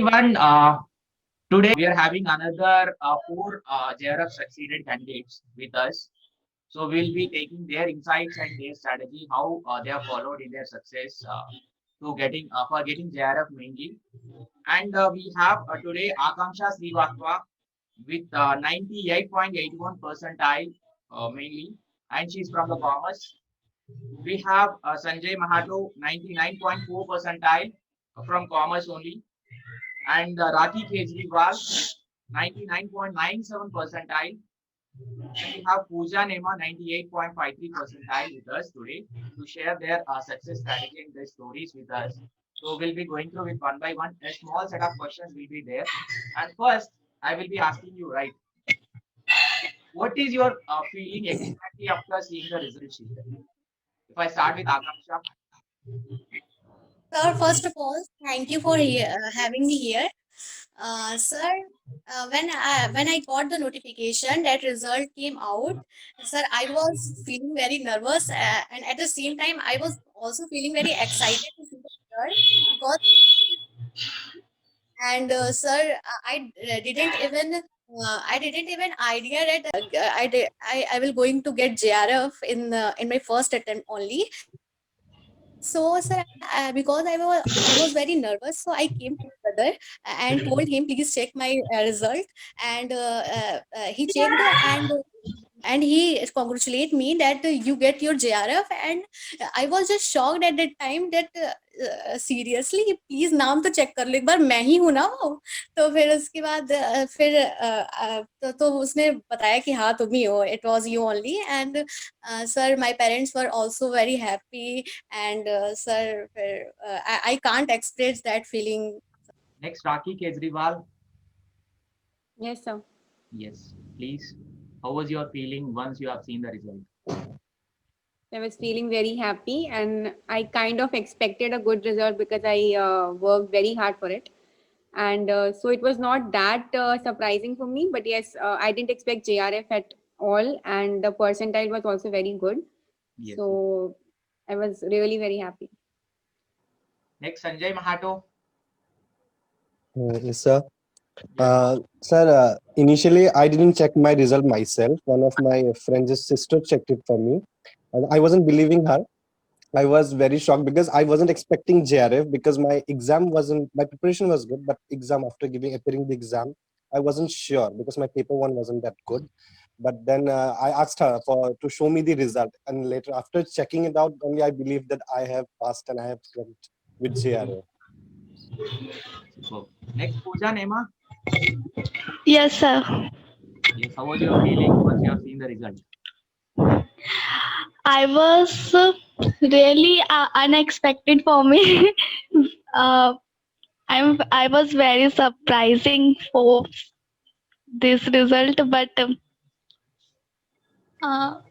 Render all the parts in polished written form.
everyone. Today we are having another four JRF succeeded candidates with us. So we'll be taking their insights and their strategy, how they have followed in their success to getting for getting JRF mainly. And we have today Akanksha Srivastava with 98.81 percentile mainly, and she's from the commerce. We have Sanjay Mahato 99.4 percentile from commerce only, and Raki Kejriwal 99.97 percentile, and we have Pooja Nema 98.53 percentile with us today to share their success strategy and their stories with us. So we'll be going through with one by one. A small set of questions will be there. And first, I will be asking you, right, what is your feeling exactly after seeing the result sheet? If I start with Akanksha. Sir, first of all, thank you for having me here. Sir, when I got the notification that result came out, sir, I was feeling very nervous, and at the same time, I was also feeling very excited to see the result because, and sir, I didn't even idea that I will going to get JRF in my first attempt only. So, sir, because I was very nervous, so I came to my brother and told him, please check my result. And he checked, and he congratulate me that you get your JRF. And I was just shocked at that time that seriously, please नाम तो check कर लो एक बार, मैं ही हूँ ना वो. तो फिर उसके बाद तो उसने बताया कि हाँ तुम ही हो, it was you only. And sir, my parents were also very happy. And sir, I can't express that feeling. Next, Raki Kejriwal. Yes, sir. Yes, please. How was your feeling once you have seen the result? I was feeling very happy, and I kind of expected a good result because I worked very hard for it. And so it was not that surprising for me, but yes, I didn't expect JRF at all, and the percentile was also very good. Yes. So I was really very happy. Next, Sanjay Mahato. Yes, sir. Yes. Sir, initially I didn't check my result myself. One of my friends' sister checked it for me, and I wasn't believing her. I was very shocked because I wasn't expecting JRF because my preparation was good, but exam after appearing the exam, I wasn't sure because my paper one wasn't that good. But then I asked her to show me the result, and later after checking it out, only I believed that I have passed and I have went with JRF. Superb. Next, Pooja Nema. Yes, sir. Yes. How was your feeling once you have seen the result? I was really unexpected for me. uh, I was very surprising for this result, but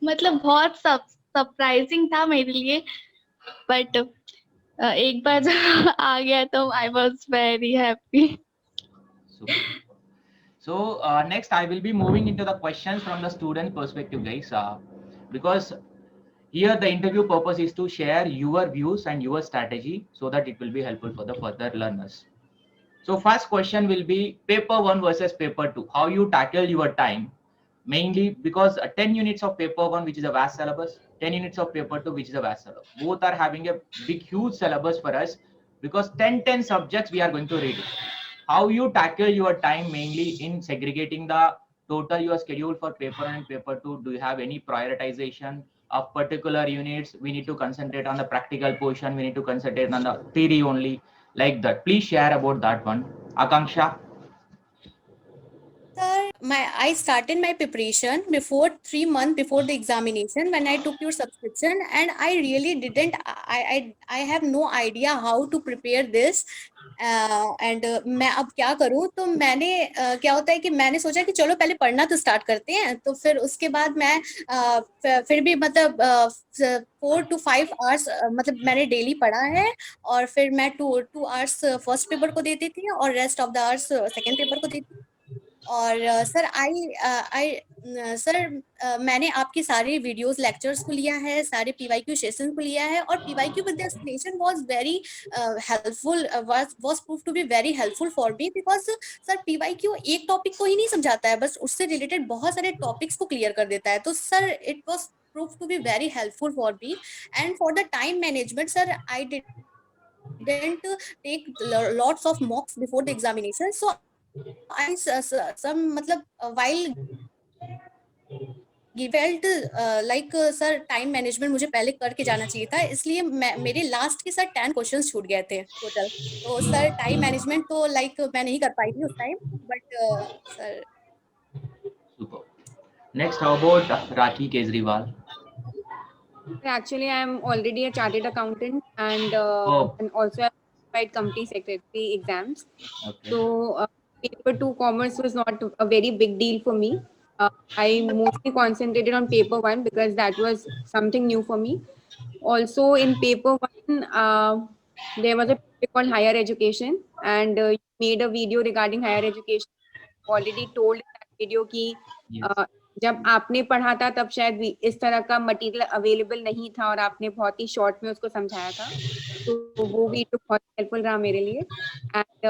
मतलब बहुत surprising था मेरे लिए. But एक बार जब आ गया तो I was very happy. Super. So next, I will be moving into the questions from the student perspective, guys. Because here the interview purpose is to share your views and your strategy so that it will be helpful for the further learners. So first question will be paper 1 versus paper 2. How you tackle your time, mainly because 10 units of paper 1, which is a vast syllabus, 10 units of paper 2, which is a vast syllabus. Both are having a big huge syllabus for us because 10 subjects we are going to read it. How you tackle your time, mainly in segregating the total your schedule for paper 1 and paper 2? Do you have any prioritization of particular units? We need to concentrate on the practical portion, we need to concentrate on the theory only, like that. Please share about that one. Akanksha. Sir, I started my preparation before 3 months before the examination when I took your subscription, and I really didn't. I have no idea how to prepare this. And मैं अब क्या करूं, तो मैंने क्या होता है कि मैंने सोचा कि चलो पहले पढ़ना तो स्टार्ट करते हैं. तो फिर उसके बाद मैं फिर भी मतलब 4 to 5 hours मतलब मैंने डेली पढ़ा है. और फिर मैं 2 hours फर्स्ट पेपर को देती थी और rest of the hours second paper को देती थी. और सर मैंने आपके सारे वीडियोस लेक्चर्स को लिया है, सारे पीवाईक्यू सेशन को लिया है, और PYQ with the explanation was very helpful, was prove to be very helpful for me, because sir PYQ एक टॉपिक को ही नहीं समझाता है, बस उससे रिलेटेड बहुत सारे टॉपिक्स को क्लियर कर देता है. तो sir it was proved to be very helpful for me. And for the time management, sir, I didn't take lots of mocks before the examination, so I some मतलब while felt like sir time management मुझे पहले करके जाना चाहिए था, इसलिए मेरे last के सर 10 क्वेश्चंस छूट गए थे टोटल. तो सर टाइम मैनेजमेंट तो लाइक मैं नहीं कर पाई थी उस time, but sir. Super. Next, how about Rakhi Kejriwal? Actually, I'm already a chartered accountant and Oh. and also I've applied company secretary exams. Okay. So paper 2 commerce was not a very big deal for me. I mostly concentrated on paper 1 because that was something new for me. Also in paper 1, there was a topic called higher education, and you made a video regarding higher education. Already told in that video कि Yes. जब आपने पढ़ा था तब शायद इस तरह का मटेरियल अवेलेबल नहीं था और आपने बहुत ही शॉर्ट में उसको समझाया था, तो वो वीडियो बहुत हेल्पफुल रहा मेरे लिए. And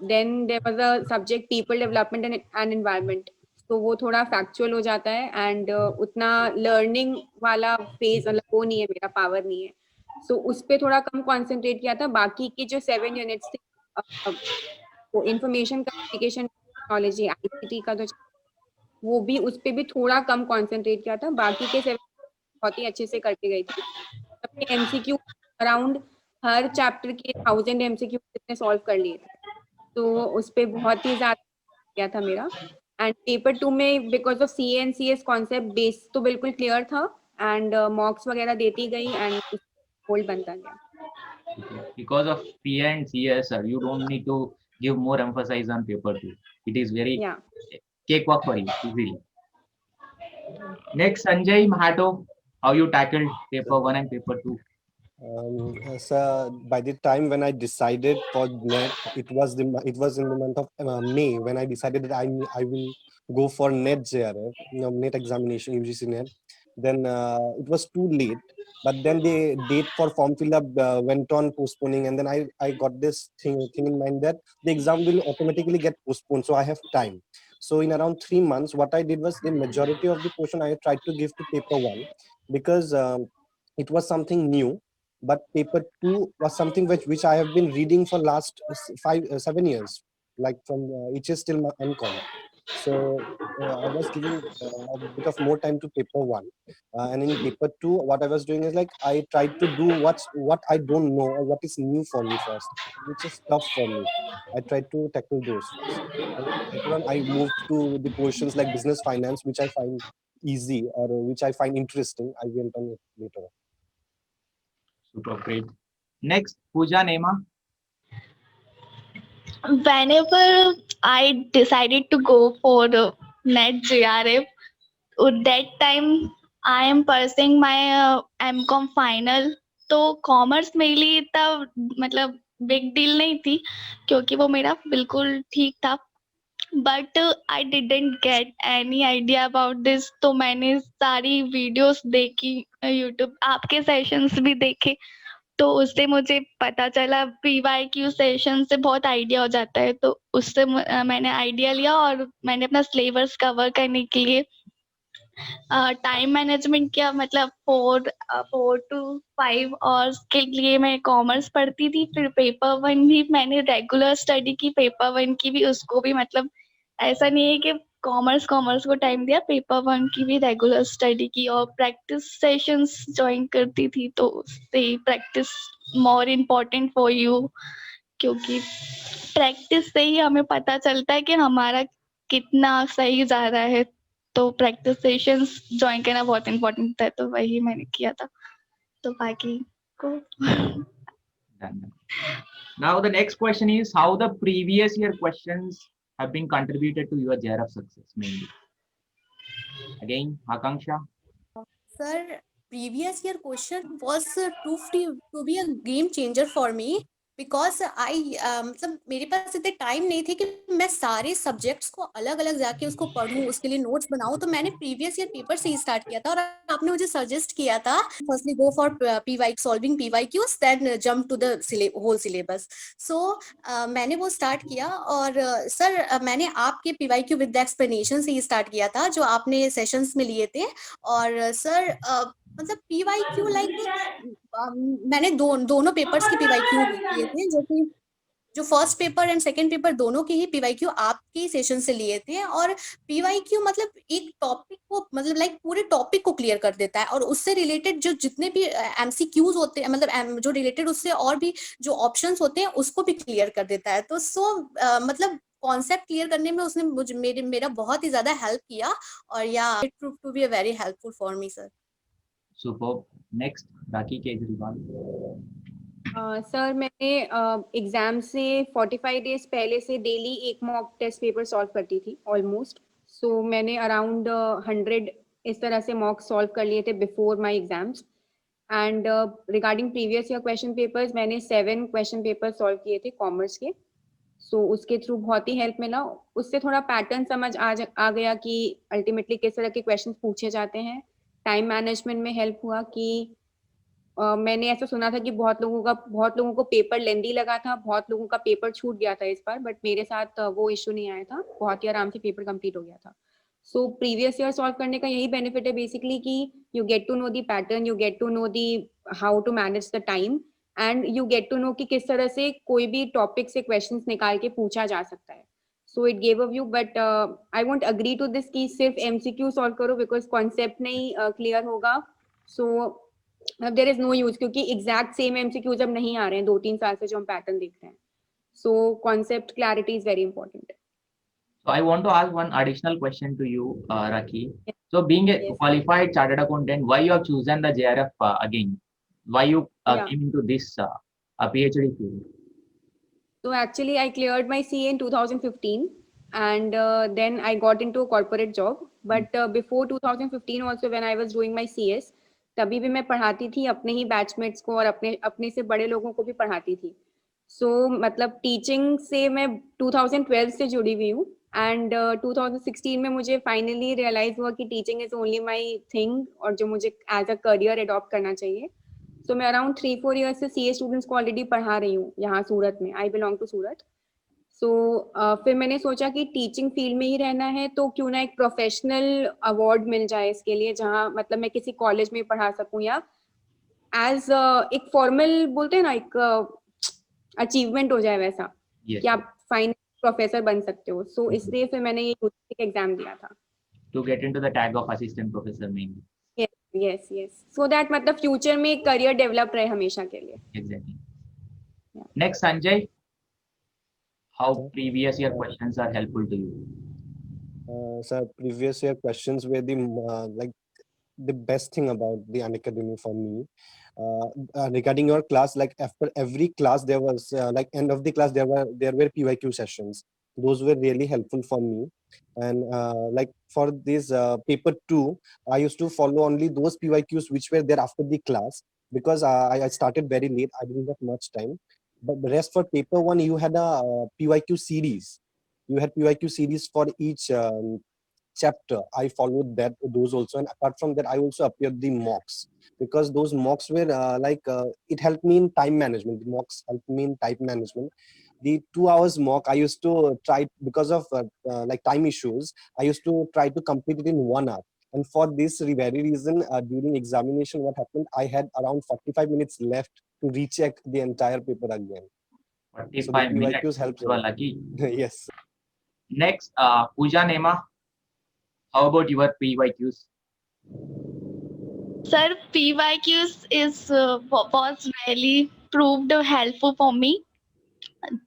then there was a subject people development and environment, तो वो थोड़ा फैक्चुअल हो जाता है एंड उतना लर्निंग वाला फेज मतलब वो नहीं है, मेरा पावर नहीं है, सो उस पर थोड़ा कम कॉन्सेंट्रेट किया था. बाकी के जो 7 यूनिट्स थे वो इंफॉर्मेशन कम्युनिकेशन टेक्नोलॉजी ICT का तो वो भी उस पे भी थोड़ा कम कंसंट्रेट किया था. बाकी के 7 बहुत ही अच्छे से करके गई थी. सबके MCQ अराउंड हर चैप्टर के 1000 MCQ कितने सॉल्व कर लिए थे, तो उस पे बहुत ही ज्यादा किया था मेरा. एंड पेपर 2 में because of CA and CS concept base तो बिल्कुल क्लियर था एंड मॉक्स वगैरह देती गई एंड होल्ड बनता गया. Because of PA and CS, sir, you don't need to give more emphasis on paper 2. It is very Yeah. cakewalk for you, easily. Next, Sanjay Mahato, how you tackled paper 1 and paper 2? So by the time when I decided for NET, it was in the month of May when I decided that I will go for NET JRF, NET examination, UGC NET. Then it was too late. But then the date for form fill up went on postponing, and then I got this thing in mind that the exam will automatically get postponed, so I have time. So in around 3 months, what I did was the majority of the portion I tried to give to paper 1 because it was something new. But paper 2 was something which I have been reading for last 7 years, like from HS till my MCom. So I was giving a bit of more time to paper 1, and in paper 2, what I was doing is like I tried to do what I don't know or what is new for me first, which is tough for me. I tried to tackle those first, and later on I moved to the portions like business finance, which I find easy or which I find interesting. I went on it later on. Super great. Next, Pooja Nema. Whenever I decided to go for the NET JRF, at that time I am pursuing my MCom final. तो commerce मेरे लिए इतना मतलब big deal नहीं थी क्योंकि वो मेरा बिल्कुल ठीक था. But I didn't get any idea about this, तो मैंने सारी वीडियोस देखी यूट्यूब, आपके सेशंस भी देखे, तो उससे मुझे पता चला PYQ सेशन से बहुत आइडिया हो जाता है. तो उससे मैंने आइडिया लिया और मैंने अपना सिलेबस कवर करने के लिए टाइम मैनेजमेंट किया. मतलब 4 to 5 आवर्स के लिए मैं कॉमर्स पढ़ती थी. फिर पेपर 1 भी मैंने रेगुलर स्टडी की, पेपर 1 की भी, उसको भी मतलब ऐसा नहीं है कि कॉमर्स को टाइम दिया, पेपर 1 की भी रेगुलर स्टडी की और प्रैक्टिस सेशंस ज्वाइन करती थी. तो उससे practice more important for you, क्योंकि प्रैक्टिस से ही हमें पता चलता है कि हमारा कितना सही जा रहा है. तो प्रैक्टिस सेशंस ज्वाइन करना बहुत इम्पोर्टेंट है, तो वही मैंने किया था. तो बाकी को Done. Now the next question is how the previous year questions have been contributed to your JRF success mainly. Again, Akanksha. Sir, previous year question was to be a game changer for me. Because I मतलब मेरे पास इतने time नहीं थे कि मैं सारे subjects को अलग अलग जाके उसको पढूं, उसके लिए नोट्स बनाऊं। तो मैंने प्रीवियस ईयर पेपर से ही स्टार्ट किया था, और आपने मुझे सजेस्ट किया था firstly go for PY solving PYQs, then jump to the whole syllabus. So मैंने वो स्टार्ट किया, और सर मैंने आपके पीवाईक्यू विद द एक्सप्लेनेशन से ही स्टार्ट किया था जो आपने सेशंस में लिए थे। और सर मतलब पीवाईक्यू लाइक मैंने दोनों पेपर्स के पीवाईक्यू किए थे, जो first paper and second paper दोनों के ही पीवाईक्यू आपके ही सेशन से लिए थे। और पीवाईक्यू मतलब एक टॉपिक को मतलब लाइक पूरे टॉपिक को क्लियर कर देता है, और उससे रिलेटेड जो जितने भी एमसीक्यूज होते हैं, मतलब जो रिलेटेड उससे और भी जो ऑप्शंस होते हैं उसको भी क्लियर कर देता है। तो मतलब कॉन्सेप्ट क्लियर करने में उसने मेरा बहुत ही ज्यादा हेल्प किया, और या it prove to be a very helpful for me sir. Superb. Next, Raki Kejriwal. Sir मैंने एग्जाम से 45 डेज पहले से डेली एक मॉक टेस्ट पेपर सॉल्व करती थी ऑलमोस्ट। सो मैंने अराउंड 100 इस तरह से मॉक सॉल्व कर लिए थे before my exams. And regarding previous year question papers, मैंने 7 क्वेश्चन पेपर सॉल्व किए थे कॉमर्स के। सो उसके थ्रू बहुत ही हेल्प मिला। उससे थोड़ा पैटर्न समझ आ गया कि अल्टीमेटली किस तरह के क्वेश्चन पूछे जाते हैं। टाइम मैनेजमेंट में हेल्प हुआ कि मैंने ऐसा सुना था कि बहुत लोगों को पेपर लेंदी लगा था, बहुत लोगों का पेपर छूट गया था इस बार, बट मेरे साथ वो इश्यू नहीं आया था, बहुत ही आराम से पेपर कंप्लीट हो गया था। सो प्रीवियस ईयर सॉल्व करने का यही बेनिफिट है बेसिकली कि you get to know the pattern, you get to know the how to manage the time, and you get to know कि किस तरह से कोई भी टॉपिक से क्वेश्चंस निकाल के पूछा जा सकता है। So it gave a view, but I won't agree to this कि सिर्फ एमसीक्यू सॉल्व करो बिकॉज कॉन्सेप्ट नहीं क्लियर होगा। So there is no use, क्योंकि एग्जैक्ट सेम एमसीक्यूज अब नहीं आ रहे हैं 2-3 साल से जो हम पैटर्न देख रहे हैं। So concept clarity is very important. So I want to ask one additional question to you, Raki. So being a Yes. qualified chartered accountant, why you have chosen the JRF again? Why you Yeah. came into this PhD field? So actually, I cleared my CA in 2015, and then I got into a corporate job. But before 2015, also when I was doing my CS, तभी भी मैं पढ़ाती थी अपने ही batchmates को, और अपने से बड़े लोगों को भी पढ़ाती थी। सो मतलब टीचिंग से मैं 2012 से जुड़ी हुई हूँ, एंड 2016 में मुझे फाइनली रियलाइज हुआ कि teaching is only my thing, और जो मुझे एज अ करियर अडॉप्ट करना चाहिए। सो मैं अराउंड 3-4 ईयर्स से सीए स्टूडेंट्स को ऑलरेडी पढ़ा रही हूँ यहाँ सूरत में। आई बिलोंग टू सूरत। सो फिर मैंने सोचा कि टीचिंग फील्ड में ही रहना है, तो क्यों ना एक प्रोफेशनल अवार्ड मिल जाए इसके लिए, जहाँ मतलब मैं किसी कॉलेज में पढ़ा सकूँ, या एज एक फॉर्मल बोलते हैं ना, एक अचीवमेंट हो जाए वैसा Yes, कि आप फाइनल प्रोफेसर बन सकते हो। सो इसलिए फिर मैंने ये यूजीसी एग्जाम दिया था। to get into the tag of assistant professor mainly. Yes yes, so that मतलब फ्यूचर में करियर डेवलप रहे हमेशा के लिए। Exactly. Yeah. Next, Sanjay, how Okay. previous year questions are helpful to you? So previous year questions were the like the best thing about the Unacademy for me. Regarding your class, like after every class there was like end of the class there were PYQ sessions. Those were really helpful for me. And like for this paper 2, I used to follow only those PYQs which were there after the class, because I started very late. I didn't have much time. But the rest for paper 1, you had a PYQ series. You had PYQ series for each chapter. I followed those also, and apart from that I also appeared the mocks, because those mocks were it helped me in time management. The mocks helped me in time management. The 2 hours mock I used to try, because of like time issues, I used to try to complete it in 1 hour. And for this very reason, during examination, what happened, I had around 45 minutes left to recheck the entire paper again. So the 45 minutes. PYQs helps a You are lot. lucky. Yes. Next, Pooja Nema, how about your PYQs? Sir, PYQs was really proved helpful for me.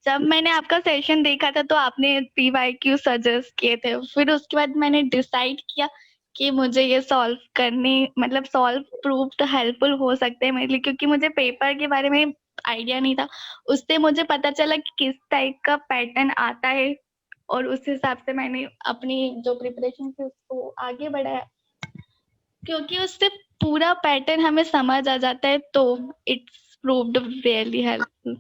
जब मैंने आपका session देखा था तो आपने PYQ suggest किए थे, फिर उसके बाद मैंने डिसाइड किया कि मुझे ये सॉल्व करने मतलब सॉल्व प्रूव्ड हेल्पफुल हो सकते हैं मेरे लिए, क्योंकि मुझे पेपर के बारे में आइडिया नहीं था। उससे मुझे पता चला कि किस टाइप का पैटर्न आता है, और उस हिसाब से मैंने अपनी जो प्रिपरेशन थी उसको आगे बढ़ाया, क्योंकि उससे पूरा पैटर्न हमें समझ आ जाता है, तो it's proved really helpful.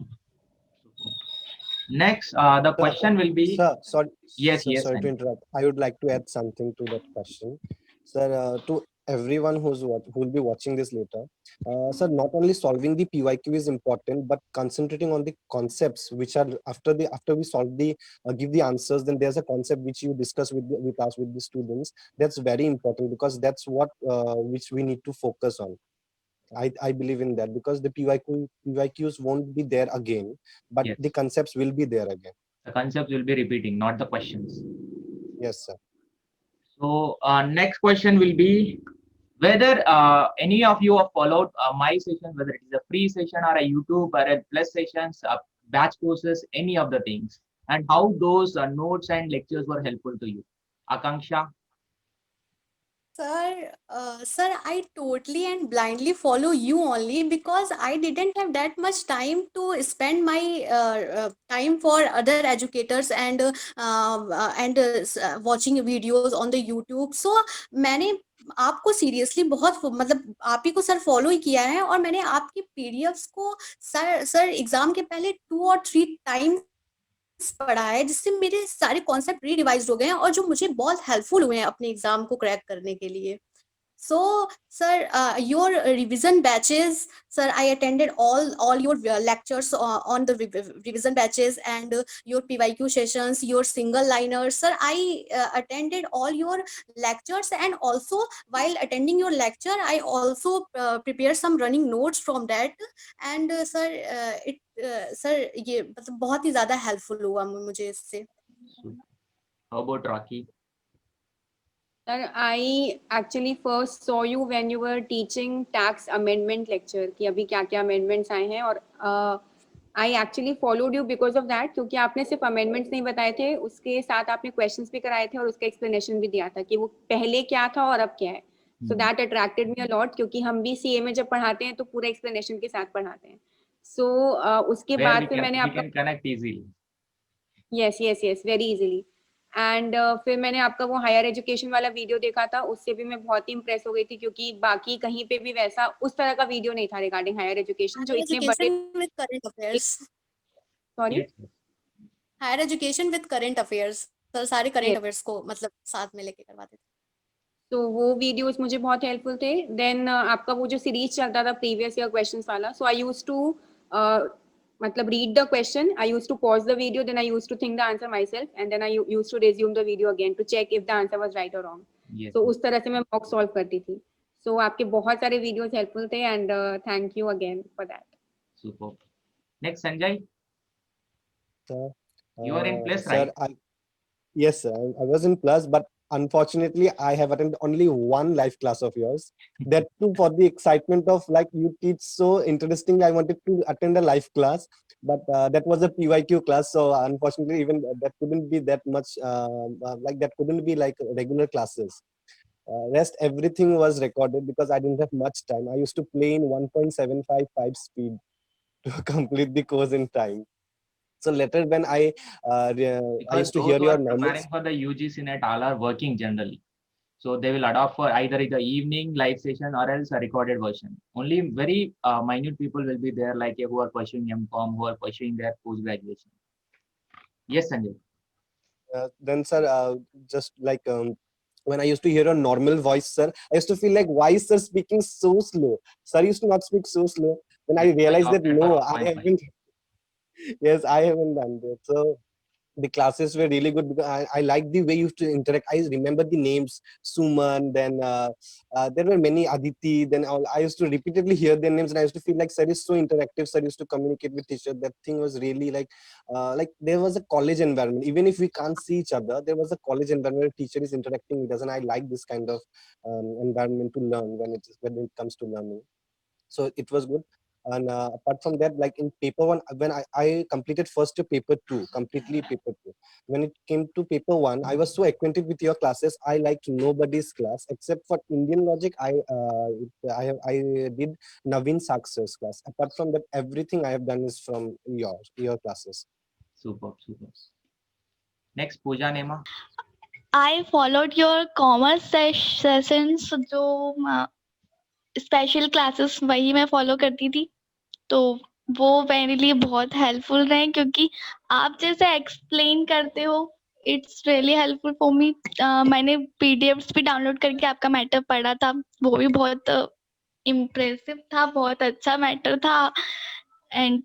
Next, the question will be Sir, sorry, yes, sir, yes, sorry to Sanjay. interrupt. I would like to add something to that question. Sir, to everyone who will be watching this later, sir, not only solving the PYQ is important, but concentrating on the concepts which are after we solve the give the answers, then there's a concept which you discuss with us with the students. That's very important because that's what which we need to focus on. I believe in that because the PYQs won't be there again, but Yes, the concepts will be there again. the concepts will be repeating, not the questions. Yes, sir. So, next question will be whether any of you have followed my session, whether it is a free session or a YouTube or a plus sessions, batch courses, any of the things, and how those notes and lectures were helpful to you. Akanksha, Sir, I totally and blindly follow you only because I didn't have that much time to spend my time for other educators and watching videos on the YouTube. So मैंने आपको seriously बहुत मतलब आप ही को sir follow ही किया है और मैंने आपकी पीडीएफ्स को सर एग्जाम के पहले 2 और 3 टाइम पढ़ा है जिससे मेरे सारे कॉन्सेप्ट रीडिवाइज्ड हो गए हैं और जो मुझे बहुत हेल्पफुल हुए हैं अपने एग्जाम को क्रैक करने के लिए. So, sir, your revision batches, sir, I attended all your lectures on the revision batches and your PYQ sessions, your single liners. Sir, I attended all your lectures and also while attending your lecture, I also prepared some running notes from that. And sir, sir, ये मतलब बहुत ही ज़्यादा helpful हुआ मुझे इससे. how about Rocky? Sir, I actually first saw you when you were teaching tax amendment lecture कि अभी क्या क्या amendments आए हैं और I actually followed you because of that क्योंकि आपने सिर्फ amendments नहीं बताए थे उसके साथ आपने questions भी कराए थे और उसका explanation भी दिया था कि वो पहले क्या था और अब क्या है. So that attracted me a lot क्योंकि हम भी CA में जब पढ़ाते हैं तो पूरा explanation के साथ पढ़ाते हैं. So उसके Where बाद फिर मैंने we आपका can connect easily. yes very easily. And फिर मैंने आपका वो हायर एजुकेशन वाला वीडियो देखा था उससे भी मैं बहुत ही इम्प्रेस हो गई थी क्योंकि बाकी कहीं पे भी वैसा उस तरह का वीडियो नहीं था रिगार्डिंग हायर एजुकेशन जो Higher इतने बड़े education with current affairs. Sorry Yes, yes. Higher education with current affairs. Sir सारे करंट Yes. अफेयर्स को मतलब साथ में लेके करवाते थे. तो वो वीडियोस मुझे बहुत हेल्पफुल थे. देन आपका वो जो सीरीज चलता था प्रीवियस ईयर क्वेश्चंस वाला सो आई यूज्ड टू मतलब read the question, I used to pause the video, then I used to think the answer myself and then I used to resume the video again to check if the answer was right or wrong. Yes, So yes. उस तरह से मैं mock solve करती थी. So आपके बहुत सारे videos helpful थे and thank you again for that. Super. Next, Sanjay, Sir, you are in plus, sir, right? yes, sir, I was in plus, but unfortunately, I have attended only one live class of yours. That too for the excitement of like you teach so interestingly. I wanted to attend a live class, but that was a PYQ class. So unfortunately, even that couldn't be that much like that couldn't be like regular classes. Rest everything was recorded because I didn't have much time. I used to play in 1.755 speed to complete the course in time. So later when I Because used to those hear who are your normal. preparing for the UGC NET all are working generally. So they will adopt for either the evening live session or else a recorded version. Only very minute people will be there, like who are pursuing MCOM, who are pursuing their post graduation. Yes, Sanjay. Then sir, just like when I used to hear a normal voice, sir, I used to feel like, why is sir speaking so slow? Sir used to not speak so slow. Then I That's why you realized that opted for no, I 1.5. haven't. Yes, I haven't done that. So the classes were really good because I like the way you used to interact. I remember the names Suman, then there were many Aditi, then I used to repeatedly hear their names and I used to feel like sir is so interactive, sir used to communicate with teacher. That thing was really like there was a college environment. Even if we can't see each other, there was a college environment where teacher is interacting with us and I like this kind of environment to learn when it comes to learning. So it was good. And apart from that, like in paper one, when I completed first to paper two, completely paper two. When it came to paper one, I was so acquainted with your classes. I liked nobody's class except for Indian logic. I did Naveen Saksar's class. Apart from that, everything I have done is from your classes. Super, super. Next, Pooja Nema. I followed your commerce sessions जो special classes वही मैं follow करती थी तो वो मेरे लिए बहुत हेल्पफुल रहे, क्योंकि आप जैसे एक्सप्लेन करते हो, इट्स रियली हेल्पफुल फॉर मी। मैंने पीडीएफ्स भी डाउनलोड करके आपका मैटर पढ़ा था, वो भी बहुत इम्प्रेसिव था, बहुत अच्छा मैटर था। एंड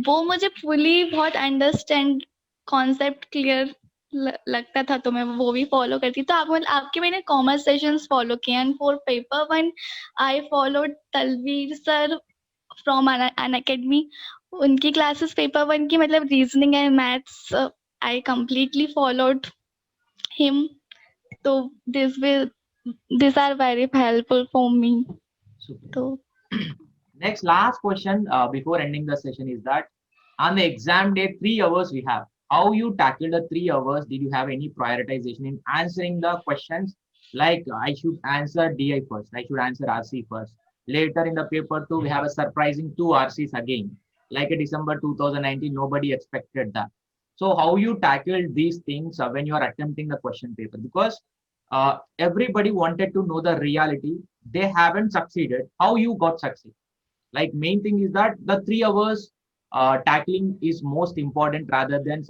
वो मुझे फुली बहुत अंडरस्टैंड, कॉन्सेप्ट क्लियर लगता था, तो मैं वो भी फॉलो करती। तो आपके मैंने कॉमर्स सेशंस फॉलो किए, and for paper 1 I followed Talveer sir from Unacademy. उनकी क्लासेस पेपर 1 की, मतलब reasoning and maths, I completely followed him. तो this are very helpful for me. Super. तो Next, last question before ending the session is that on the exam day, 3 hours we have. How you tackle the 3 hours? Did you have any prioritization in answering the questions? Like I should answer DI first, I should answer RC first. Later in the paper two, we have a surprising 2 RCs again. Like a December 2019, nobody expected that. So how you tackled these things when you are attempting the question paper? Because everybody wanted to know the reality. They haven't succeeded. How you got succeed? Like main thing is that the 3 hours tackling is most important rather than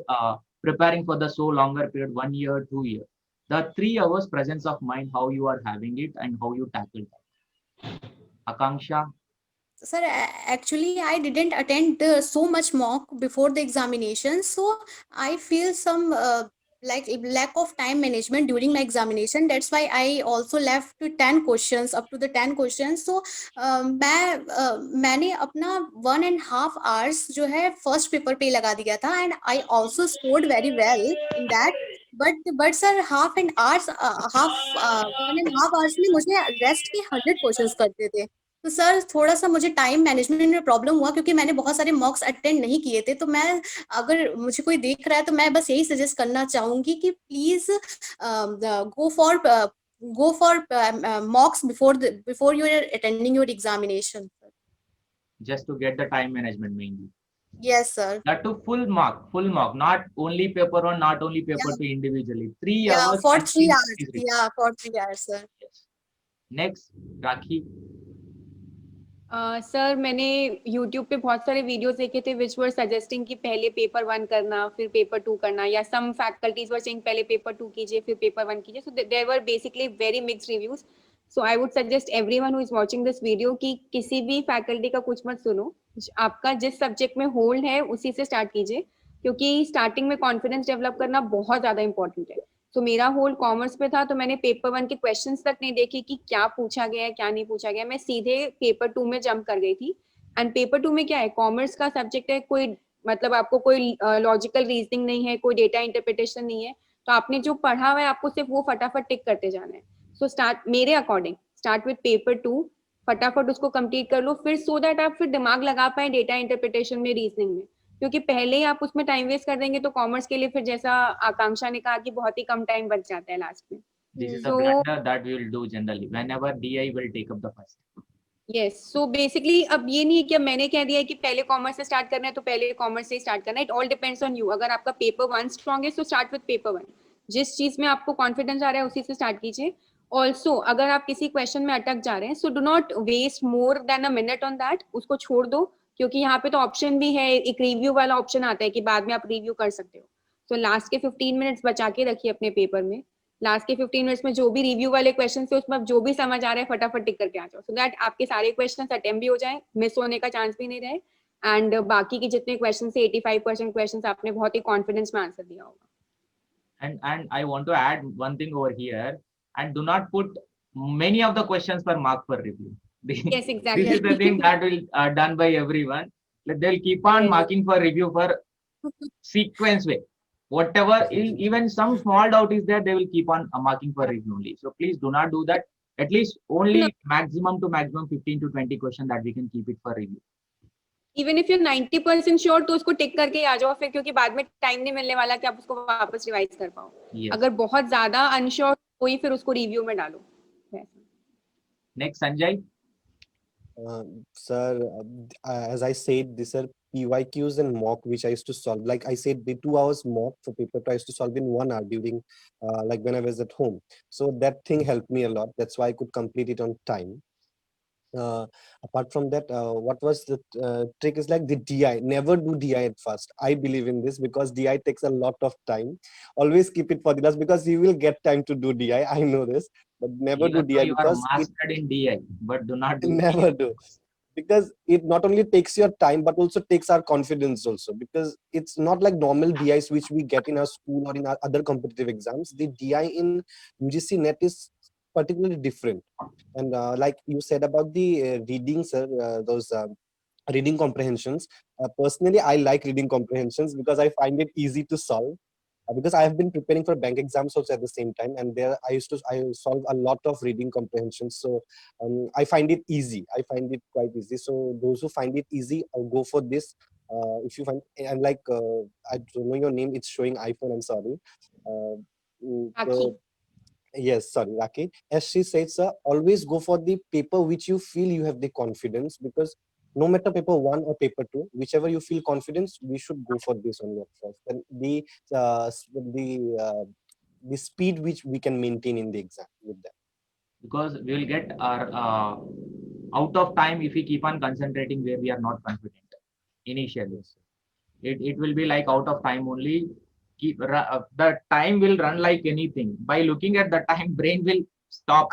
preparing for the so longer period, 1 year, 2 year. The 3 hours presence of mind, how you are having it and how you tackle that. Akanksha. Sir, actually, I didn't attend so much mock before the examination, so I feel some like lack of time management during my examination. That's why I also left to 10 questions, up to the 10 questions. So मैंने अपना 1.5 hours जो है first paper पे लगा दिया था, and I also scored very well in that. But sir, half an hours, half 1.5 hours में मुझे रेस्ट के 100 क्वेश्चंस करते थे। तो सर थोड़ा सा मुझे टाइम मैनेजमेंट में प्रॉब्लम हुआ, क्योंकि मैंने बहुत सारे मॉक्स अटेंड नहीं किए थे। तो मैं, अगर मुझे कोई देख रहा है, तो मैं बस यही सजेस्ट करना चाहूंगी कि please go for mocks before you are attending your examination. Just to get the time management mainly. Yes sir. That to full mark, not only paper one, not only paper two individually. Three या hours for three continuous hours is required. या for 3 hours sir. Yes. Next, Rakhi. Sir मैंने YouTube पे बहुत सारे videos देखे थे विच वर suggesting कि पहले पेपर 1 करना फिर पेपर 2 करना, या सम फैकल्टीज वर सेइंग पहले पेपर 2 कीजिए फिर पेपर 1 कीजिए। So there were basically very mixed reviews. So I would suggest everyone who is watching this video कि किसी भी फैकल्टी का कुछ मत सुनो, आपका जिस सब्जेक्ट में होल्ड है उसी से स्टार्ट कीजिए, क्योंकि स्टार्टिंग में कॉन्फिडेंस डेवलप करना बहुत ज्यादा इंपॉर्टेंट है। तो मेरा होल्ड कॉमर्स पे था, तो मैंने पेपर 1 के क्वेश्चंस तक नहीं देखे कि क्या पूछा गया है क्या नहीं पूछा गया, मैं सीधे पेपर 2 में जंप कर गई थी। एंड पेपर 2 में क्या है, कॉमर्स का सब्जेक्ट है, कोई मतलब आपको कोई लॉजिकल रीजनिंग नहीं है, कोई डेटा इंटरप्रिटेशन नहीं है, तो आपने जो पढ़ा हुआ है आपको सिर्फ वो फटाफट टिक करते जाना है। सो स्टार्ट, मेरे अकॉर्डिंग स्टार्ट विद पेपर 2, फटाफट उसको कंप्लीट कर लो, फिर सो दैट आप फिर दिमाग लगा पाए डेटा इंटरप्रिटेशन में, रीजनिंग में। क्योंकि पहले ही आप उसमें टाइम वेस्ट कर देंगे तो कॉमर्स के लिए फिर जैसा आकांक्षा ने कहा कि बहुत ही कम टाइम बच जाता है लास्ट में। This is a So blunder that we will do generally whenever DI will take up the first. Yes, so basically अब ये नहीं है कि अब मैंने कह दिया है कि पहले कॉमर्स से स्टार्ट करना है तो पहले कॉमर्स से ही स्टार्ट करना है। It all depends on you. अगर आपका पेपर 1 स्ट्रांग है तो स्टार्ट विद पेपर 1। जिस चीज में आपको कॉन्फिडेंस आ रहा है उसी से स्टार्ट कीजिए। ऑल्सो अगर आप किसी क्वेश्चन में अटक जा रहे हैं, so do not waste more than a minute on that, उसको छोड़ दो, क्योंकि यहाँ पे तो ऑप्शन भी है, एक रिव्यू वाला ऑप्शन आता है कि बाद में आप रिव्यू कर सकते हो। तो लास्ट के 15 मिनट्स बचा के रखिए अपने पेपर में। लास्ट के 15 मिनट्स में जो भी रिव्यू वाले क्वेश्चन थे उसमें जो भी समझ आ रहा है फटाफट टिक करके आ जाओ, सो दैट आपके सारे क्वेश्चन अटेम्प्ट भी हो जाए, मिस होने का चांस भी नहीं रहे। एंड बाकी के जितने क्वेश्चन थे 85% क्वेश्चन आपने बहुत ही कॉन्फिडेंस में आंसर दिया होगा। And I want to add one thing over here, and do not put many of the questions per mark per review. Yes, This exactly. is the thing that will done by everyone. Like, they'll keep on Yes. marking for review for sequence way. Whatever, even some small doubt is there, they will keep on marking for review only. So please do not do that. At least only No. maximum to maximum 15 to 20 questions that we can keep it for review. Even if you 90% sure तो उसको टिक करके आ जाओ फिर, क्योंकि बाद में time नहीं मिलने वाला कि आप उसको वापस रिवाइज कर पाओ। Yes. अगर बहुत ज्यादा अनश्योर कोई, फिर उसको रिव्यू में डालो। Next, Sanjay. Sir, as I said, these are PYQs and mock which I used to solve. Like I said, the 2 hours mock for paper I used to solve in 1 hour during, like when I was at home. So that thing helped me a lot. That's why I could complete it on time. Apart from that, what was the trick is like the DI. Never do DI at first. I believe in this because DI takes a lot of time. Always keep it for the last because you will get time to do DI. I know this, but never do Even though DI you are because it mastered in DI, but do not do never do, because it not only takes your time but also takes our confidence also, because it's not like normal DIs which we get in our school or in our other competitive exams. The DI in UGC net is particularly different. And like you said about the reading, sir, those reading comprehensions. Personally, I like reading comprehensions because I find it easy to solve. Because I have been preparing for bank exams also at the same time, and there I solve a lot of reading comprehensions. So I find it easy. I find it quite easy. So those who find it easy, go for this. If you find, and like I don't know your name, it's showing iPhone. I'm sorry. Aki. Yes, sorry, Raki. As she says, always go for the paper which you feel you have the confidence, because no matter paper one or paper two, whichever you feel confidence, we should go for this only at first. And the speed which we can maintain in the exam with that. because we will get our out of time if we keep on concentrating where we are not confident initially. It will be like out of time only. The time will run like anything. By looking at the time, brain will stop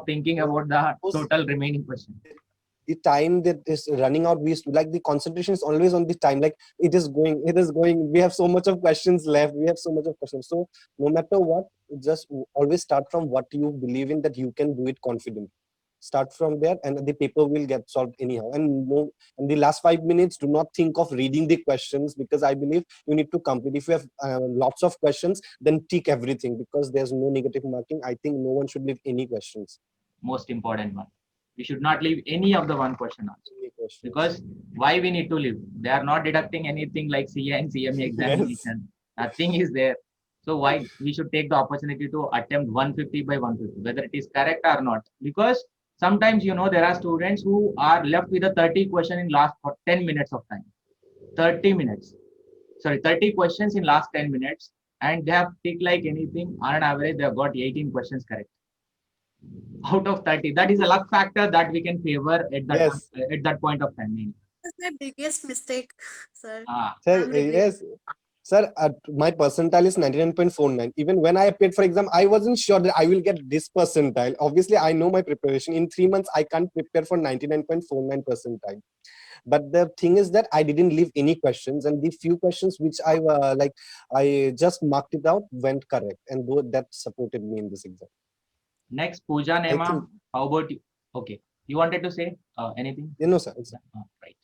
thinking about the total remaining question. The time that is running out, we used to like the concentration is always on the time, like it is going, we have so much of questions left, we have so much of questions. So no matter what, just always start from what you believe in, that you can do it confidently. Start from there and the paper will get solved anyhow. And no, in the last 5 minutes, do not think of reading the questions, because I believe you need to complete. If you have lots of questions, then tick everything, because there's no negative marking. I think no one should leave any questions. Most important one. We should not leave any of the one question answer. Any questions. Because why we need to leave? They are not deducting anything like CA and CME examination. Nothing is there. So why we should take the opportunity to attempt 150 by 150, whether it is correct or not? Because sometimes there are students who are left with a 30 question in last 10 minutes of time. 30 minutes. Sorry, 30 questions in last 10 minutes, and they have ticked like anything. On an average, they have got 18 questions correct out of 30. That is a luck factor that we can favor at that Yes. at that point of time. That's my biggest mistake, sir. Sir, I'm regretting. yes, sir, my percentile is 99.49. Even when I applied for exam, I wasn't sure that I will get this percentile. Obviously, I know my preparation. In 3 months, I can't prepare for 99.49 percentile. But the thing is that I didn't leave any questions, and the few questions which I just marked it out went correct, and that supported me in this exam. Next, Pooja I Nema, think, how about you? Okay, you wanted to say anything? no, sir. Right.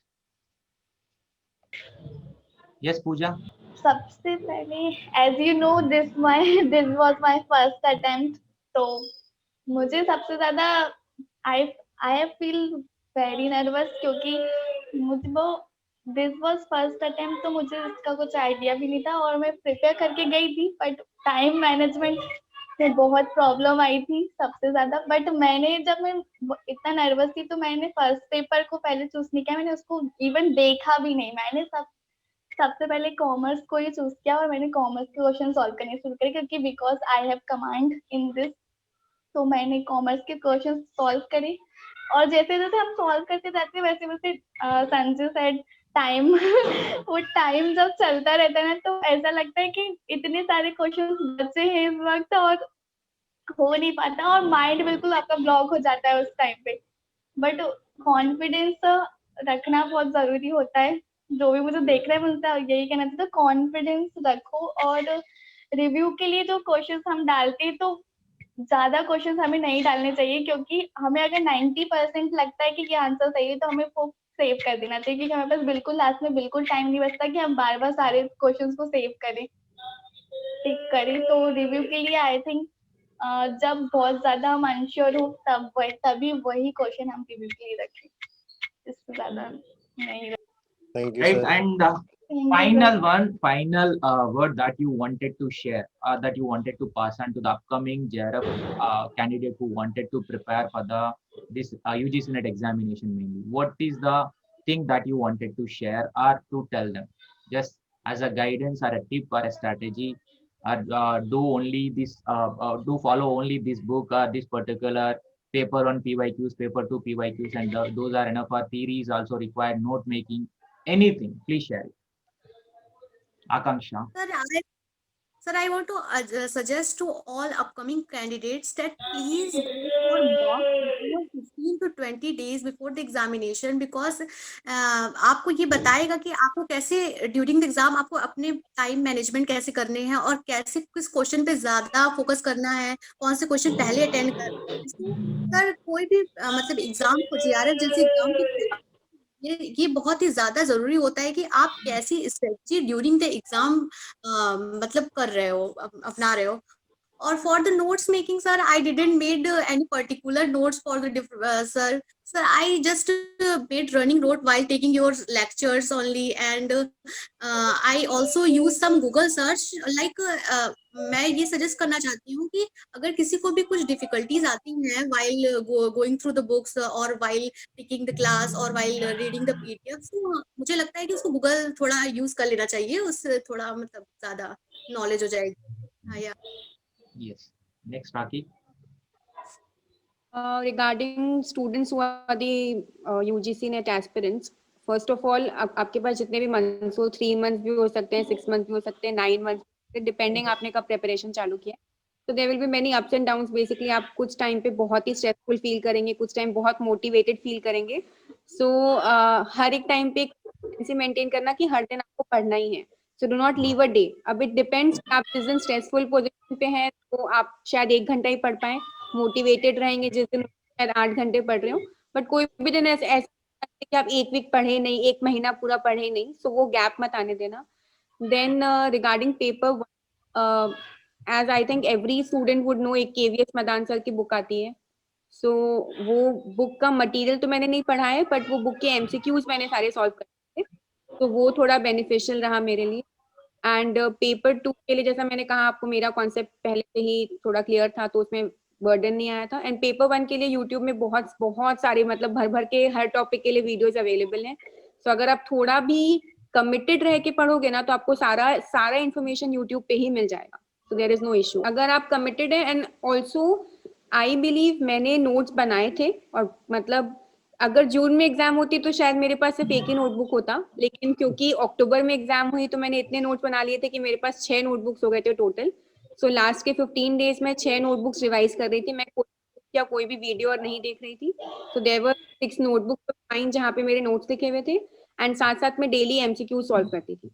Yes, Pooja. सबसे पहले, as you know, this was my first attempt. तो मुझे सबसे ज़्यादा I feel very nervous, क्योंकि मुझे वो this was first attempt, तो मुझे इसका कुछ आइडिया भी नहीं था, और मैं प्रिपेयर करके गई थी, बट टाइम मैनेजमेंट में बहुत प्रॉब्लम आई थी सबसे ज्यादा. बट मैंने जब मैं इतना नर्वस थी, तो मैंने फर्स्ट पेपर को पहले चूज नहीं किया, मैंने उसको इवन देखा भी नहीं. मैंने सबसे पहले कॉमर्स को ही चूज किया, और मैंने कॉमर्स के क्वेश्चन सॉल्व करने शुरू करे, क्योंकि because I have command in this. तो मैंने कॉमर्स के क्वेश्चन सॉल्व करे, और जैसे जैसे हम सॉल्व करते जाते वैसे वैसे संजू सेड टाइम वो टाइम जब चलता रहता है ना, तो ऐसा लगता है कि इतने सारे क्वेश्चन बचे हैं इस वक्त और हो नहीं पाता, और माइंड बिल्कुल आपका ब्लॉक हो जाता है उस टाइम पे. बट कॉन्फिडेंस रखना बहुत जरूरी होता है. जो भी मुझे देख रहा है मुझे यही कहना था, तो कॉन्फिडेंस रखो. और रिव्यू के लिए जो क्वेश्चन हम डालते हैं, तो ज्यादा क्वेश्चन हमें नहीं डालने चाहिए, क्योंकि हमें अगर 90% लगता है कि ये आंसर सही है, तो हमें वो सेव कर देना चाहिए, क्योंकि हमारे पास बिल्कुल लास्ट में बिल्कुल टाइम नहीं बचता कि हम बार बार सारे क्वेश्चंस को सेव करें, टिक करें. तो रिव्यू के लिए आई थिंक जब बहुत ज्यादा हम अनश्योर हो, तभी वही क्वेश्चन हम रिव्यू के लिए रखें, इससे ज्यादा नहीं. Thank you, Right, sir. and final word that you wanted to share, that you wanted to pass on to the upcoming JRF candidate who wanted to prepare for this UGC NET examination mainly. What is the thing that you wanted to share or to tell them, just as a guidance or a tip or a strategy, or do follow only this book or this particular paper 1 PYQs, paper 2 PYQs, and those are enough. Or theory is also required, note making, anything. Please share it. Akanksha. Sir, I want to suggest to all upcoming candidates that please go for mock before 15 to 20 days before the examination, because आपको ये बताएगा कि आपको कैसे during the exam आपको अपने time management कैसे करने हैं और कैसे किस क्वेश्चन पे ज्यादा फोकस करना है, कौन से क्वेश्चन पहले अटेंड करना है। सर कोई भी मतलब एग्जाम को जेआरएफ जैसे एग्जाम को ये बहुत ही ज्यादा जरूरी होता है कि आप कैसी स्ट्रेटजी ड्यूरिंग द एग्जाम मतलब कर रहे हो, अपना रहे हो। और for the notes making, sir, I didn't made any particular notes for the sir, I just made running note while taking your lectures only, and I also use some Google search, like मैं ये suggest करना चाहती हूँ कि अगर किसी को भी कुछ डिफिकल्टीज आती हैं while going through the books or while taking the class or while reading the PDF, तो मुझे लगता है कि उसको गूगल थोड़ा यूज कर लेना चाहिए, उससे थोड़ा मतलब ज्यादा नॉलेज हो जाएगी। हाँ या Yes. Next, Raki. Regarding students who are the UGC NET aspirants, first of all, आपके पास जितने भी months हो, 3 months भी हो सकते हैं, 6 months भी हो सकते हैं, 9 months, depending आपने कब preparation चालू किया। So there will be many ups and downs. Basically, आप कुछ time पे बहुत ही stressful feel करेंगे, कुछ time बहुत motivated feel करेंगे। So हर एक time पे ऐसे maintain करना कि हर दिन आपको पढ़ना ही है। So do not leave a day. अब it depends, आप जिस दिन stressful position पे हैं, तो आप शायद 1 घंटा ही पढ़ पाएं, मोटिवेटेड रहेंगे जिस दिन शायद 8 घंटे पढ़ रहे हो, बट कोई भी दिन ऐसे कि आप 1 वीक पढ़े नहीं, 1 महीना पूरा पढ़े नहीं, सो वो गैप मत आने देना। Then regarding paper, as I think every student would know, एक केवीएस मदान सर की बुक आती है। सो वो बुक का मटेरियल तो मैंने नहीं पढ़ा है, बट वो बुक के एमसीक्यूज मैंने सारे सॉल्व करे थे, तो वो थोड़ा बेनिफिशियल रहा मेरे लिए। एंड पेपर 2 के लिए जैसा मैंने कहा आपको, मेरा कॉन्सेप्ट पहले से ही थोड़ा क्लियर था, तो उसमें बर्डन नहीं आया था। एंड पेपर 1 के लिए यूट्यूब में बहुत बहुत सारे मतलब भर भर के हर टॉपिक के लिए वीडियोस अवेलेबल हैं। सो अगर आप थोड़ा भी कमिटेड रह के पढ़ोगे ना, तो आपको सारा इन्फॉर्मेशन यूट्यूब पे ही मिल जाएगा, so there is no issue अगर आप कमिटेड है। एंड ऑल्सो आई बिलीव मैंने नोट्स बनाए थे, और मतलब अगर जून में एग्जाम होती तो शायद मेरे पास सिर्फ एक ही नोटबुक होता, लेकिन क्योंकि अक्टूबर में एग्जाम हुई तो मैंने इतने नोट्स बना लिए थे कि मेरे पास 6 नोटबुक्स हो गए थे टोटल। सो लास्ट के 15 डेज में 6 नोटबुक्स रिवाइज कर रही थी मैं, कोई भी वीडियो और नहीं देख रही थी। So there were 6 notebooks fine जहाँ पे मेरे नोट्स लिखे हुए थे, एंड साथ साथ में डेली एमसीक्यू सॉल्व करती थी।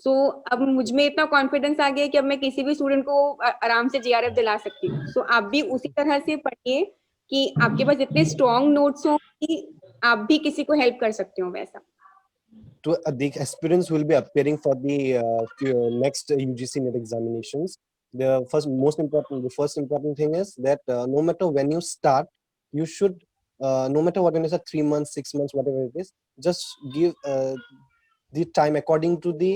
सो अब मुझ में इतना कॉन्फिडेंस आ गया कि अब मैं किसी भी स्टूडेंट को आराम से जीआरएफ दिला सकती हूँ। सो आप भी उसी तरह से पढ़िए कि आपके पास इतने स्ट्रॉन्ग नोट्स हो कि आप भी किसी को हेल्प कर सकते हो वैसा। To the aspirants will be appearing for the next UGC NET examinations. The first important thing is that no matter when you start, you should no matter what, when it's 3 months, 6 months, whatever it is, just give the time according to the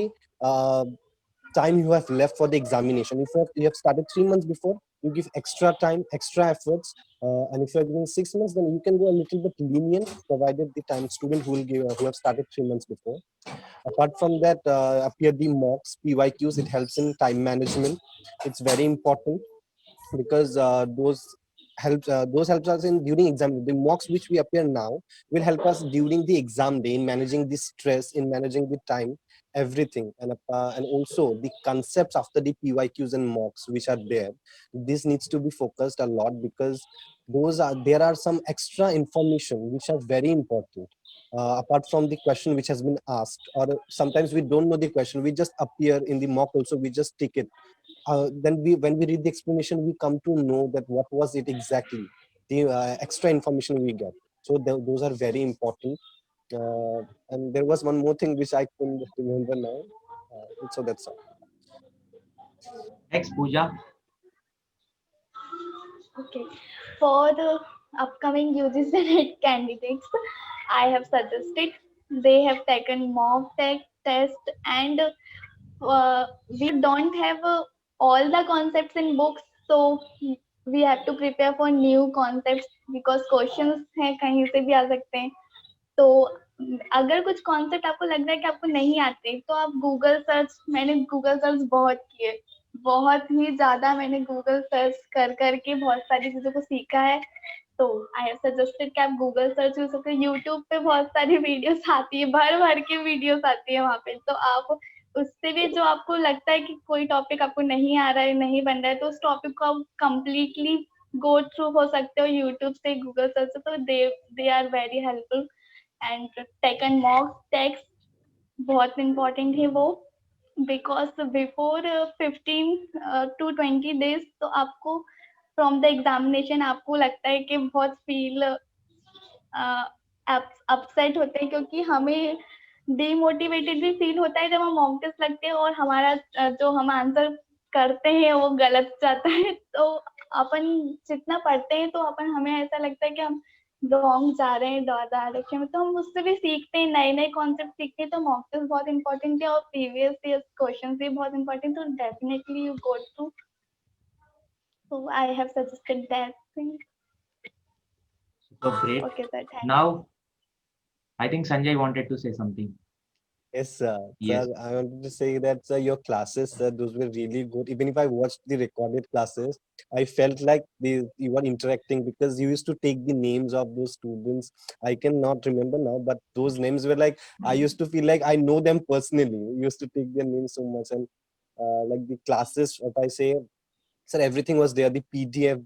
time you have left for the examination. If you have started 3 months before, you give extra time, extra efforts, and if you are giving 6 months, then you can go a little bit lenient, provided the time student who will give who have started 3 months before. Apart from that, appear the mocks, PYQs. It helps in time management. It's very important because those helps us in during exam. The mocks which we appear now will help us during the exam day in managing the stress, in managing the time, everything. And also the concepts after the PYQs and mocks which are there. This needs to be focused a lot because there are some extra information which are very important. Apart from the question which has been asked, or sometimes we don't know the question, we just appear in the mock also, we just tick it. Then when we read the explanation, we come to know that what was it exactly, the extra information we get. So those are very important. And there was one more thing which I couldn't remember now. So that's all. Next, Pooja. Okay. For the upcoming UGC NET candidates, I have suggested they have taken mock test, and we don't have all the concepts in books, so we have to prepare for new concepts because questions हैं कहीं से भी आ सकते हैं। तो अगर कुछ concept आपको लग रहा है कि आपको नहीं आते, तो आप मैंने गूगल सर्च बहुत किए, बहुत ही ज्यादा मैंने गूगल सर्च करके बहुत सारी चीजों को सीखा है। तो आई हैव सजेस्टेड कि आप गूगल सर्च कर सकते हो। यूट्यूब पे बहुत सारी वीडियोस आती है, भर भर के वीडियोस आती है वहाँ पे, तो आप उससे भी जो आपको लगता है कि कोई टॉपिक आपको नहीं आ रहा है, नहीं बन रहा है, तो उस टॉपिक को आप कंप्लीटली गो थ्रू हो सकते हो यूट्यूब से, गूगल सर्च से। तो they are very helpful. And take and mock test बहुत इंपॉर्टेंट है वो, बिकॉज बिफोर 15 to 20 days तो आपको फ्रॉम द एग्जामिनेशन आपको लगता है कि बहुत फील अपसेट होते हैं, क्योंकि हमें डिमोटिवेटेड भी फील होता है जब हम मॉक टेस्ट लगते हैं और हमारा जो हम आंसर करते हैं वो गलत जाता है। तो अपन जितना पढ़ते हैं तो अपन हमें ऐसा लगता है कि हम रॉन्ग जा रहे हैं डायरेक्शन में, तो हम उससे भी सीखते हैं, नए नए कॉन्सेप्ट सीखते हैं। तो मॉक टेस्ट बहुत इंपॉर्टेंट है और प्रीवियस ईयर क्वेश्चन भी बहुत इंपॉर्टेंट, तो definitely you go through. So I have suggested that thing. So great. Okay, sir. Thank Now, I think Sanjay wanted to say something. Yes, sir. Yes. Sir, I wanted to say that, sir, your classes, sir, those were really good. Even if I watched the recorded classes, I felt like you were interacting because you used to take the names of those students. I cannot remember now, but those names were like, I used to feel like I know them personally. You used to take their names so much. And like the classes, if I say, sir, everything was there. The PDF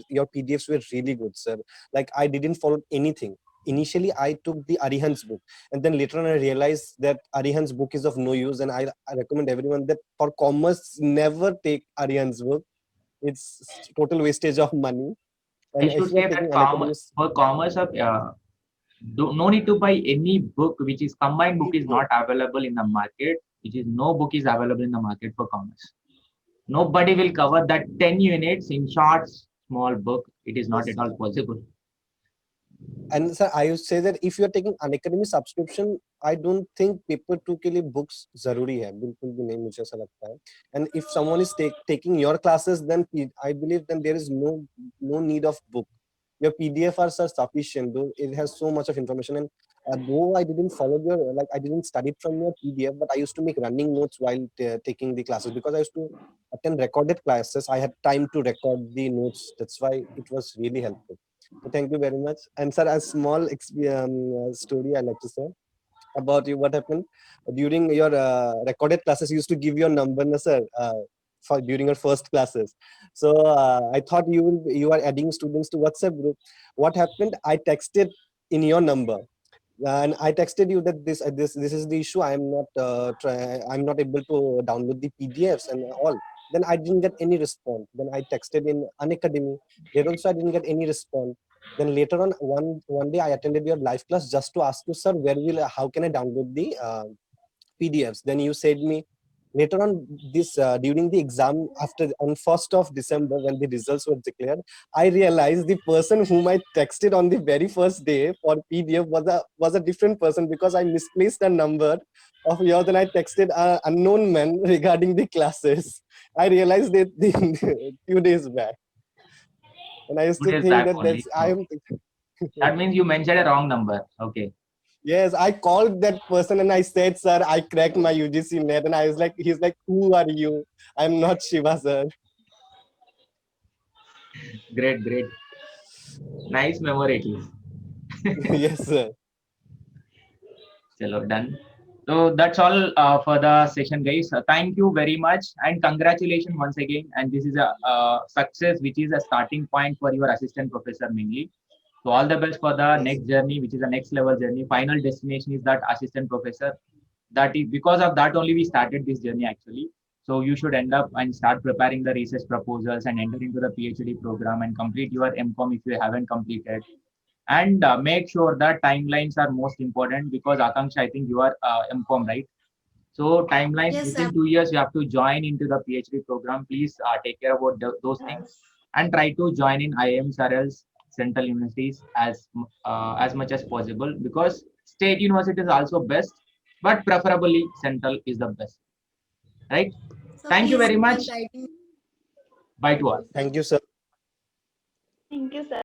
your PDFs were really good, sir. Like I didn't follow anything. Initially, I took the Arihant's book, and then later on, I realized that Arihant's book is of no use. And I recommend everyone that for commerce, never take Arihant's book. It's total wastage of money. And I if should you are say that taking unacademic, for commerce, no need to buy any book which is combined book is not available in the market, which is no book is available in the market for commerce. Nobody will cover that 10 units in short, small book. It is not at all possible. and sir, I would say that if you are taking unacademy subscription, I don't think paper 2 के लिए books जरूरी है, बिल्कुल भी नहीं मुझे ऐसा लगता है. And if someone is taking your classes, then I believe then there is no need of book. Your PDF are sufficient, though it has so much of information. And though I didn't follow I didn't study from your PDF, but I used to make running notes while taking the classes because I used to attend recorded classes. I had time to record the notes. That's why it was really helpful. So thank you very much. And sir, a small story I like to say about you. What happened during your recorded classes? You used to give your number, na, sir, for during your first classes. So I thought you are adding students to WhatsApp group. What happened? I texted in your number. And I texted you that this is the issue. I'm not able to download the PDFs and all. Then I didn't get any response. Then I texted in Unacademy. There also I didn't get any response. Then later on, one day I attended your live class just to ask you, sir, how can I download the PDFs? Then you said me later on this during the exam on 1st of December when the results were declared, I realized the person whom I texted on the very first day for PDF was a different person because I misplaced a number of yours and I texted an unknown man regarding the classes. I realized it few days back. And I used 2 to days think back that only. That means you mentioned a wrong number. Okay. Yes, I called that person and I said, sir, I cracked my UGC net. And I was like, he's like, who are you? I'm not Shiva, sir. Great, great. Nice memory, at least. Yes, sir. Chalo, done. So that's all for the session, guys. Thank you very much and congratulations once again. And this is a success, which is a starting point for your assistant professor mainly. So all the best for the next journey, which is the next level journey. Final destination is that assistant professor. That is because of that only we started this journey actually. So you should end up and start preparing the research proposals and enter into the PhD program and complete your MCOM if you haven't completed. And make sure that timelines are most important because Akanksha, I think you are MCOM, right? So timelines Yes, within sir. 2 years, you have to join into the PhD program. Please take care about those things and try to join in IIMs or else central universities as much as possible because state university is also best, but preferably central is the best, right? So Thank you please very much. keep writing. Bye to all. Thank you, sir. you, sir.